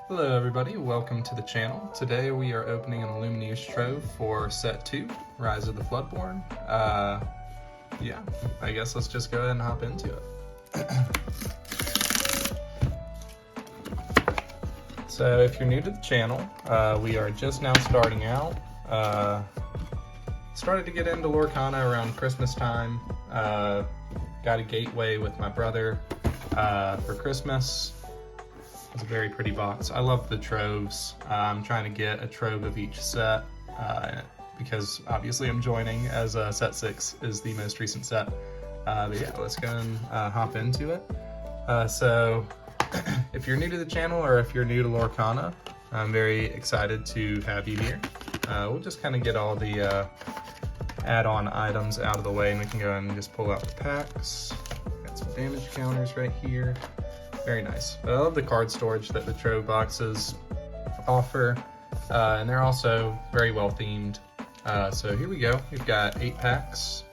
Hello everybody, welcome to the channel. Today we are opening an Lumineers Trove for set 2, Rise of the Floodborn. Yeah, I guess let's just go ahead and hop into it. So if you're new to the channel, we are just now starting out. Started to get into Lorcana around Christmas time. Got a gateway with my brother for Christmas. It's a very pretty box. I love the Troves. I'm trying to get a Trove of each set because obviously I'm joining as set 6 is the most recent set. But yeah, let's go and hop into it. So if you're new to the channel or if you're new to Lorcana, I'm very excited to have you here. We'll just kind of get all the add-on items out of the way and we can go ahead and just pull out the packs. Got some damage counters right here. Very nice. I love the card storage that the Trove boxes offer, and they're also very well themed. So here we go. We've got 8 packs.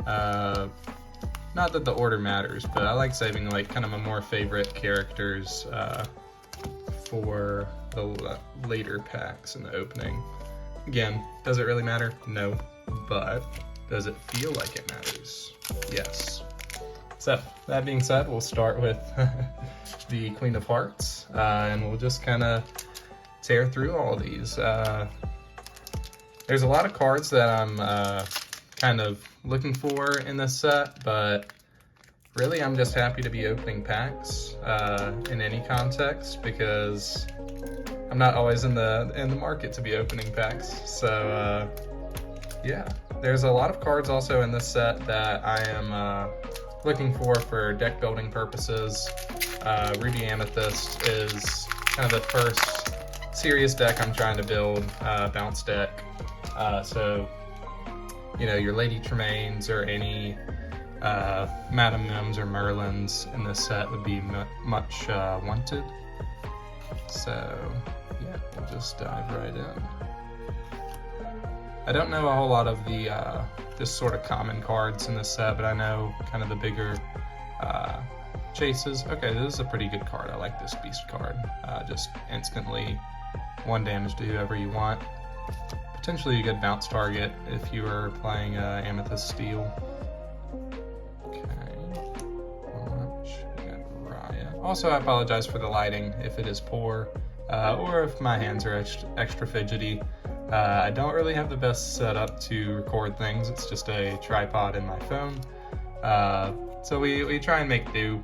Not that the order matters, but I like saving like kind of my more favorite characters for the later packs in the opening. Again, does it really matter? No, but does it feel like it matters? Yes. So, that being said, we'll start with the Queen of Hearts, and we'll just kind of tear through all these. There's a lot of cards that I'm kind of looking for in this set, but really I'm just happy to be opening packs in any context because I'm not always in the market to be opening packs. So yeah, there's a lot of cards also in this set that I am looking for deck building purposes. Ruby Amethyst is kind of the first serious deck I'm trying to build, bounce deck. So, you know, your Lady Tremaines or any Madame Mims or Merlins in this set would be much wanted. So, yeah, we'll just dive right in. I don't know a whole lot of the just sort of common cards in this set, but I know kind of the bigger chases. Okay, this is a pretty good card. I like this beast card. Just instantly 1 damage to whoever you want. Potentially a good bounce target if you were playing Amethyst Steel. Okay, we got Raya. Also, I apologize for the lighting if it is poor, or if my hands are extra fidgety. I don't really have the best setup to record things. It's just a tripod in my phone. So we try and make do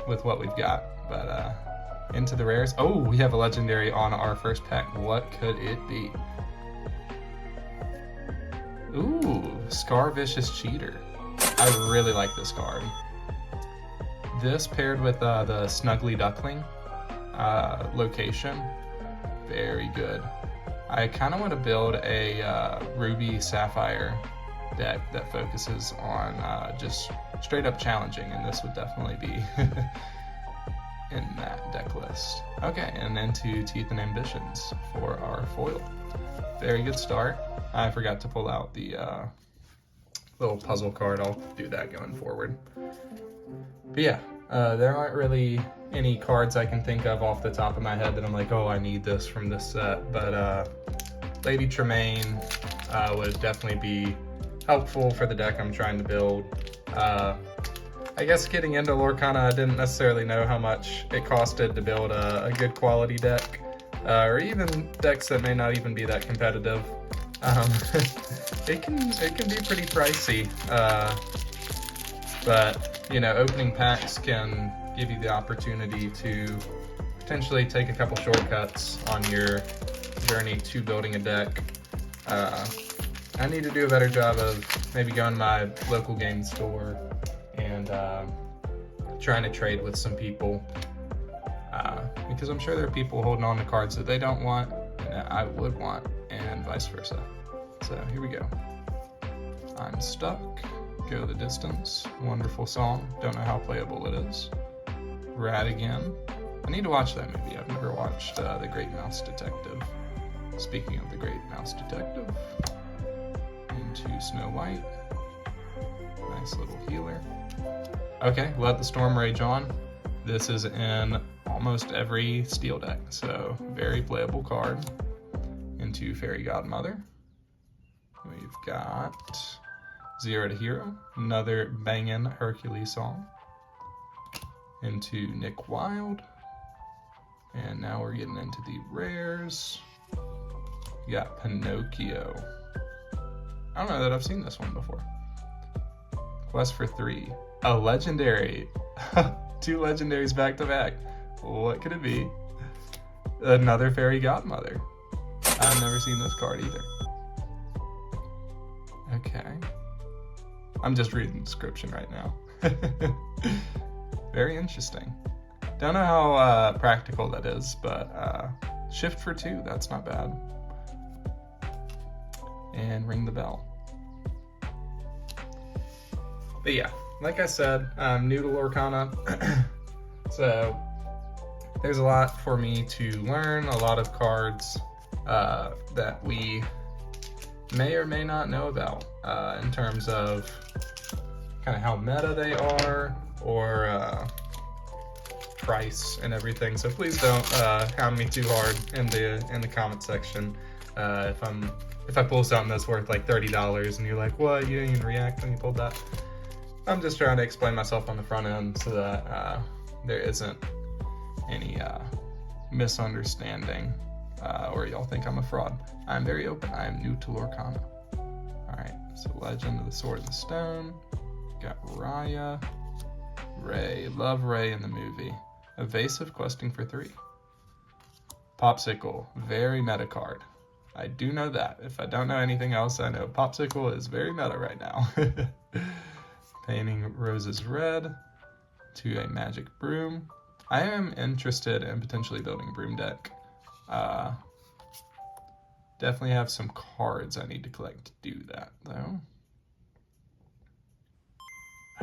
with what we've got. But into the rares. Oh, we have a legendary on our first pack. What could it be? Ooh, Scar Vicious Cheater. I really like this card. This paired with the Snuggly Duckling location. Very good. I kind of want to build a Ruby Sapphire deck that focuses on just straight up challenging, and this would definitely be in that deck list. Okay, and into Teeth and Ambitions for our foil. Very good start. I forgot to pull out the little puzzle card. I'll do that going forward. But yeah, there aren't really any cards I can think of off the top of my head that I'm like, oh, I need this from this set. But Lady Tremaine would definitely be helpful for the deck I'm trying to build. I guess getting into Lorcana, I didn't necessarily know how much it costed to build a good quality deck, or even decks that may not even be that competitive. It can be pretty pricey, but you know, opening packs can give you the opportunity to potentially take a couple shortcuts on your journey to building a deck. I need to do a better job of maybe going to my local game store and trying to trade with some people, because I'm sure there are people holding on to cards that they don't want and I would want, and vice versa. So here we go. I'm Stuck, Go the Distance, wonderful song, don't know how playable it is. Radigan, I need to watch that movie, I've never watched The Great Mouse Detective. Speaking of The Great Mouse Detective, into Snow White, nice little healer. Okay, Let the Storm Rage On. This is an almost every steel deck, so very playable card. Into Fairy Godmother. We've got 0 to Hero, another bangin' Hercules song. Into Nick Wilde. And now we're getting into the rares. We got Pinocchio. I don't know that I've seen this one before. Quest for 3. A legendary. 2 legendaries back to back. What could it be? Another Fairy Godmother. I've never seen this card either. Okay. I'm just reading the description right now. Very interesting. Don't know how practical that is, but shift for 2, that's not bad. And ring the bell. But yeah, like I said, I'm new to Lorcana, so there's a lot for me to learn, a lot of cards that we may or may not know about in terms of kind of how meta they are or price and everything. So please don't hound me too hard in the comment section if I pull something that's worth like $30 and you're like, what, you didn't even react when you pulled that. I'm just trying to explain myself on the front end so that there isn't any misunderstanding or y'all think I'm a fraud. I'm very open. I am new to Lorcana. Alright, so Legend of the Sword and the Stone. Got Raya. Ray. Love Ray in the movie. Evasive questing for 3. Popsicle. Very meta card. I do know that. If I don't know anything else, I know Popsicle is very meta right now. Painting Roses Red to a Magic Broom. I am interested in potentially building a broom deck. Definitely have some cards I need to collect to do that, though.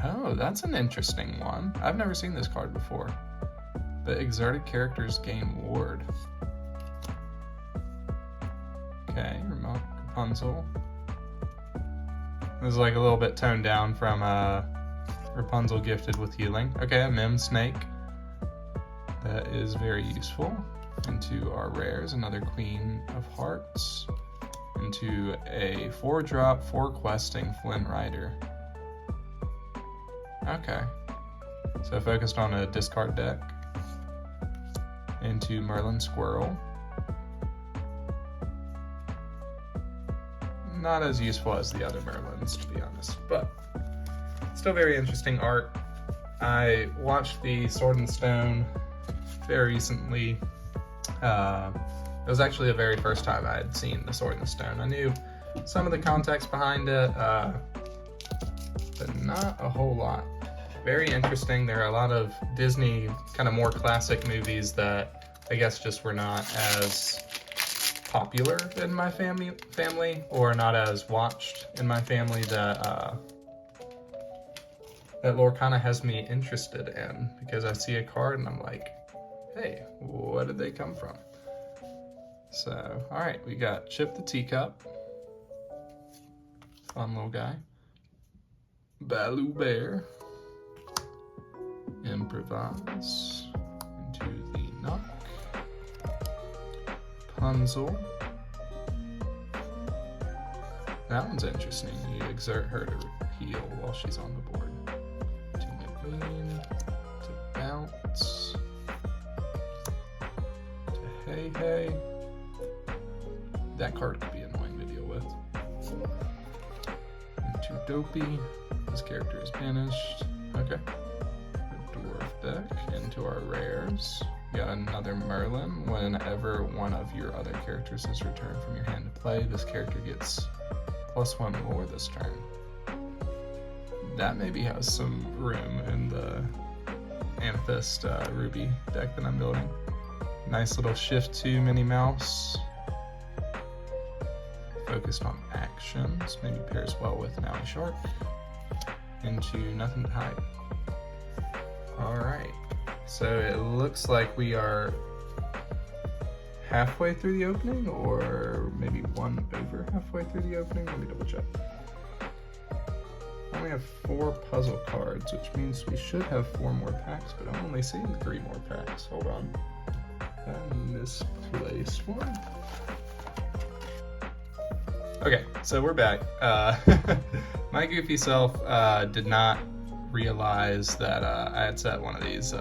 Oh, that's an interesting one. I've never seen this card before. The exerted characters gain ward. Okay, remote Rapunzel. This is like a little bit toned down from Rapunzel gifted with healing. Okay, a Mim Snake. That is very useful. Into our rares, another Queen of Hearts. Into a 4-drop, 4 questing Flynn Rider. Okay. So focused on a discard deck. Into Merlin Squirrel. Not as useful as the other Merlins, to be honest, but still very interesting art. I watched the Sword and Stone very recently. It was actually the very first time I had seen the Sword and the Stone. I knew some of the context behind it, but not a whole lot. Very interesting. There are a lot of Disney kind of more classic movies that I guess just were not as popular in my family or not as watched in my family that Lorcana has me interested in, because I see a card and I'm like, hey, what did they come from? So, alright, we got Chip the Teacup. Fun little guy. Baloo Bear. Improvise. Into the Nook. Punzel. That one's interesting. You exert her to heal while she's on the board. To McQueen. To Bounce. To Hey Hey. That card could be annoying to deal with. Into Dopey. This character is banished. Okay. A Dwarf deck. Into our rares. We got another Merlin. Whenever one of your other characters is returned from your hand to play, this character gets +1 more this turn. That maybe has some room in the Amethyst Ruby deck that I'm building. Nice little Shift 2 Minnie Mouse. Focused on actions. Maybe pairs well with Maui Shark. Into Nothing to Hide. Alright. So it looks like we are halfway through the opening, or maybe one over halfway through the opening. Let me double check. only have 4 puzzle cards, which means we should have 4 more packs, but I'm only seeing 3 more packs. Hold on. I misplaced one. Okay, so we're back. My goofy self did not realize that I had set one of these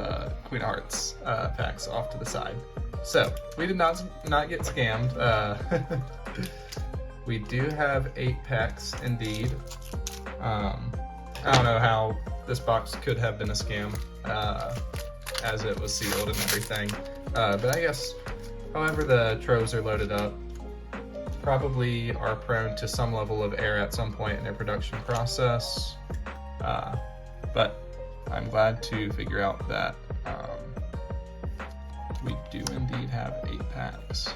Queen of Hearts packs off to the side. So, we did not get scammed. We do have 8 packs indeed. I don't know how this box could have been a scam as it was sealed and everything. But I guess however the Troves are loaded up, probably are prone to some level of error at some point in their production process. But I'm glad to figure out that we do indeed have 8 packs.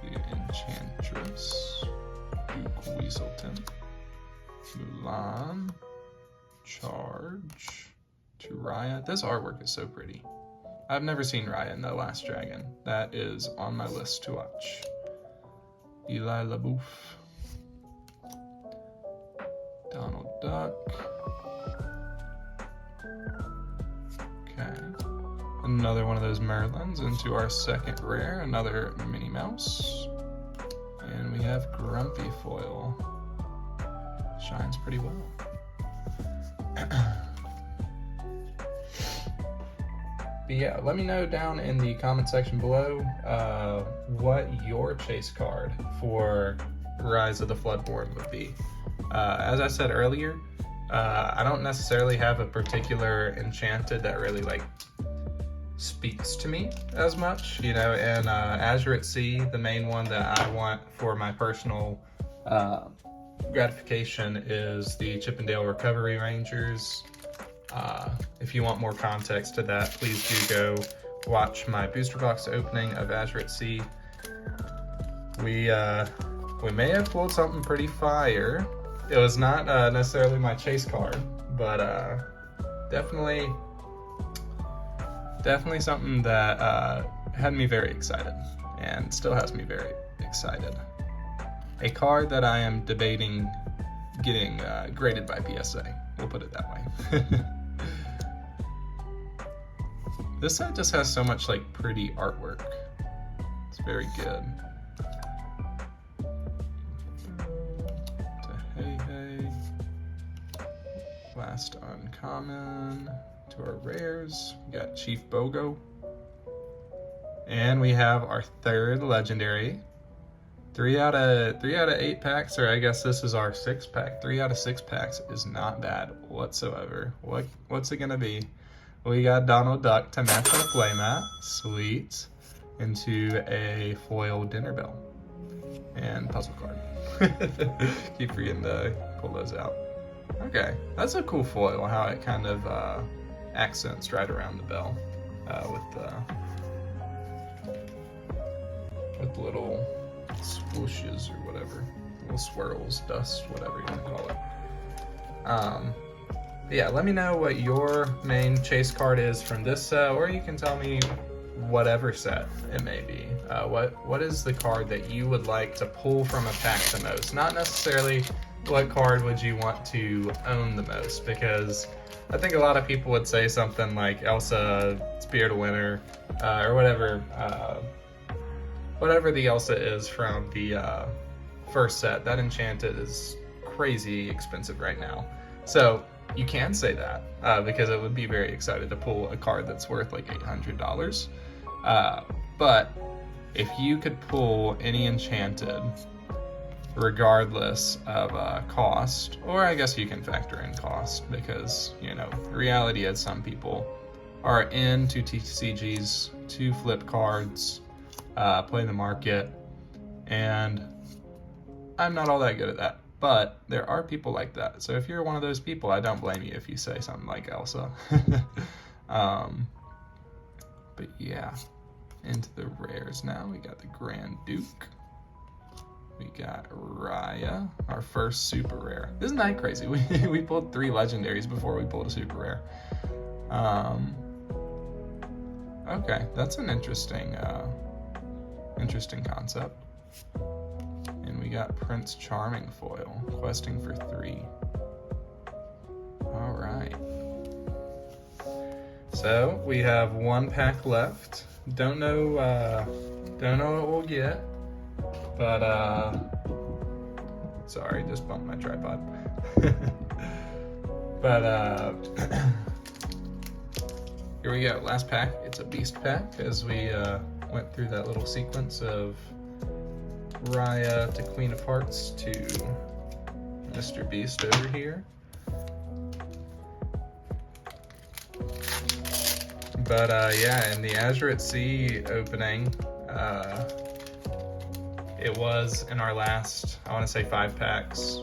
The Enchantress, Duke Weaselton, Mulan, Charge, to Raya. This artwork is so pretty. I've never seen Raya in The Last Dragon. That is on my list to watch. Eli LaBeouf, Donald Duck. Okay. Another one of those Merlins into our second rare, another Minnie Mouse. And we have Grumpy foil. Shines pretty well. But yeah, let me know down in the comment section below what your chase card for Rise of the Floodborn would be. As I said earlier, I don't necessarily have a particular enchanted that really like speaks to me as much, you know, and Azure at Sea, the main one that I want for my personal gratification is the Chippendale Recovery Rangers. If you want more context to that, please do go watch my booster box opening of Azure at Sea. We may have pulled something pretty fire. It was not necessarily my chase card, but definitely something that had me very excited and still has me very excited. A card that I am debating getting graded by PSA. We'll put it that way. This set just has so much like pretty artwork. It's very good. Hey. Last uncommon to our rares. We got Chief Bogo. And we have our third legendary. 3 out of 8 packs, or I guess this is our 6th pack. 3 out of 6 packs is not bad whatsoever. What's it gonna be? We got Donald Duck to match our playmat. Sweet. Into a foil dinner bell. And puzzle card. Keep forgetting to pull those out. Okay, that's a cool foil, how it kind of accents right around the bell with little swooshes or whatever, little swirls, dust, whatever you want to call it. Yeah, let me know what your main chase card is from this set, or you can tell me whatever set it may be. What is the card that you would like to pull from a pack the most? Not necessarily what card would you want to own the most, because I think a lot of people would say something like Elsa, Spirit of Winter, or whatever the Elsa is from the first set. That enchanted is crazy expensive right now. So you can say that because it would be very excited to pull a card that's worth like $800. But if you could pull any enchanted, regardless of cost, or I guess you can factor in cost, because, you know, the reality is some people are into TCGs to flip cards, play the market, and I'm not all that good at that. But there are people like that. So if you're one of those people, I don't blame you if you say something like Elsa. But yeah, into the rares now. We got the Grand Duke. We got Raya, our first super rare. Isn't that crazy? We pulled 3 legendaries before we pulled a super rare. Okay, that's an interesting concept. And we got Prince Charming foil, questing for 3. All right. So we have 1 pack left. Don't know what we'll get, but sorry, just bumped my tripod. But here we go. Last pack. It's a beast pack as we went through that little sequence of Raya to Queen of Hearts to Mr. Beast over here. But yeah, in the Azure at Sea opening, it was in our last, I want to say 5 packs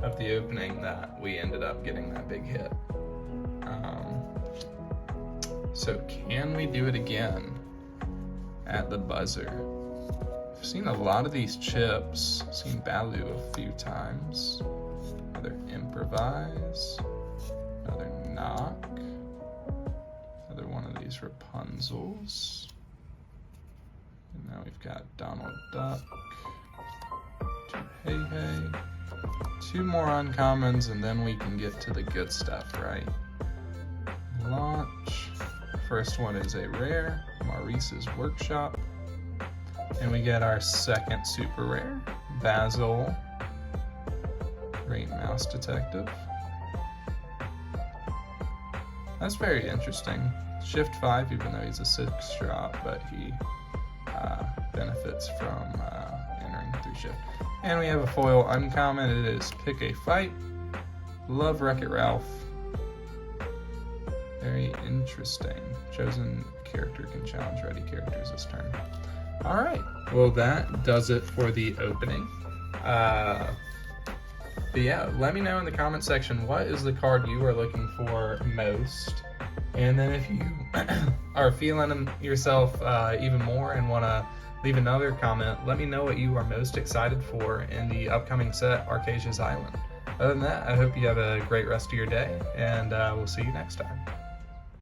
of the opening that we ended up getting that big hit. So can we do it again at the buzzer? I've seen a lot of these chips. I've seen Balu a few times. Another Improvise, another Knock, another one of these Rapunzels. And now we've got Donald Duck, 2 Hey Hey, 2 more uncommons, and then we can get to the good stuff, right? Launch. First one is a rare, Maurice's Workshop. And we get our second super rare, Basil, Great Mouse Detective. That's very interesting. Shift 5, even though he's a 6 drop, but he benefits from entering through shift. And we have a foil uncommon. It is Pick a Fight. Love Wreck-It Ralph. Very interesting. Chosen character can challenge ready characters this turn. All right. Well, that does it for the opening. But yeah, let me know in the comment section what is the card you are looking for most. And then if you are feeling yourself even more and want to leave another comment, let me know what you are most excited for in the upcoming set, Arcasia's Island. Other than that, I hope you have a great rest of your day, and we'll see you next time.